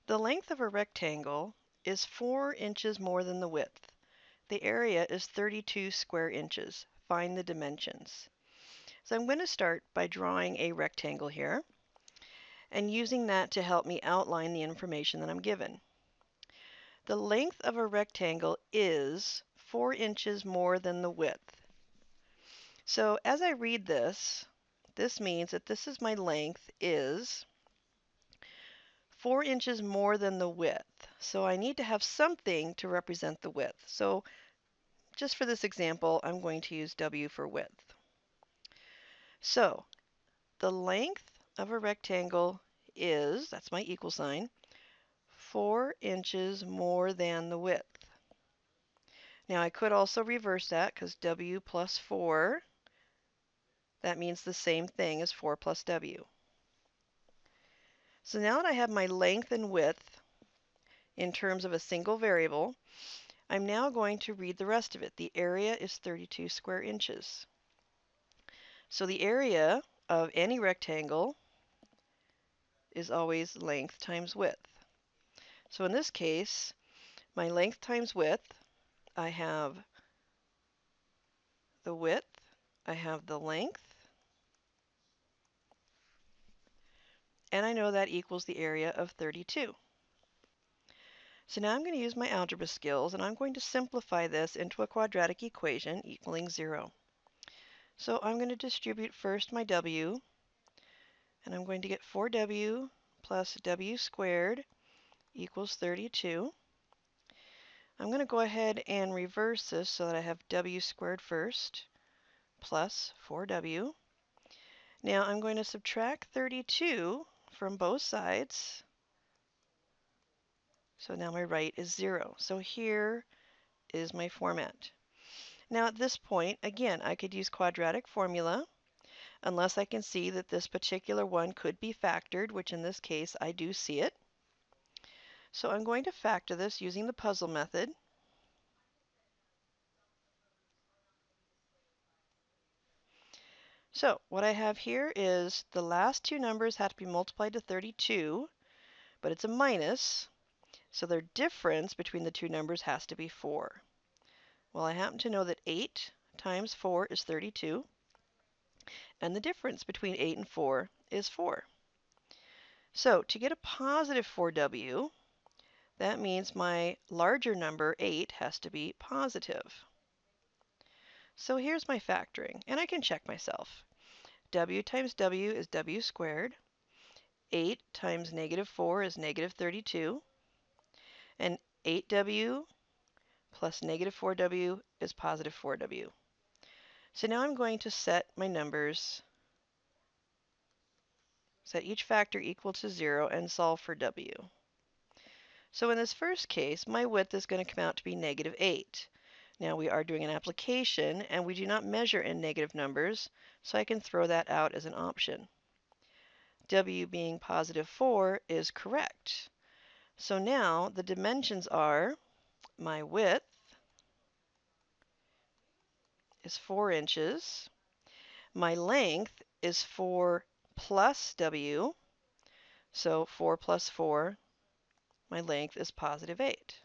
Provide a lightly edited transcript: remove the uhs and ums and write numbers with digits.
The length of a rectangle is 4 inches more than the width. The area is 32 square inches. Find the dimensions. So I'm going to start by drawing a rectangle here and using that to help me outline the information that I'm given. The length of a rectangle is 4 inches more than the width. So as I read this, this means that this is my length is 4 inches more than the width. So I need to have something to represent the width. So just for this example, I'm going to use W for width. So the length of a rectangle is, that's my equal sign, 4 inches more than the width. Now I could also reverse that because W plus 4, that means the same thing as 4 plus W. So now that I have my length and width in terms of a single variable, I'm now going to read the rest of it. The area is 32 square inches. So the area of any rectangle is always length times width. So in this case, my length times width, I have the width, I have the length, and I know that equals the area of 32. So now I'm going to use my algebra skills, and I'm going to simplify this into a quadratic equation equaling 0. So I'm going to distribute first my W, and I'm going to get 4W plus W squared equals 32. I'm going to go ahead and reverse this so that I have W squared first plus 4W. Now I'm going to subtract 32 from both sides. So now my right is 0. So here is my format. Now at this point, again, I could use quadratic formula unless I can see that this particular one could be factored, which in this case I do see it. So I'm going to factor this using the puzzle method. So what I have here is the last two numbers have to be multiplied to 32, but it's a minus, so their difference between the two numbers has to be 4. Well, I happen to know that 8 times 4 is 32, and the difference between 8 and 4 is 4. So to get a positive 4W, that means my larger number, 8, has to be positive. So here's my factoring, and I can check myself. W times W is W squared. 8 times negative 4 is negative 32. And 8W plus negative 4W is positive 4W. So now I'm going to set my numbers, set each factor equal to 0, and solve for W. So in this first case, my width is going to come out to be negative 8. Now we are doing an application, and we do not measure in negative numbers, so I can throw that out as an option. W being positive 4 is correct. So now the dimensions are my width is 4 inches. My length is 4 plus W. So 4 plus 4, my length is positive 8.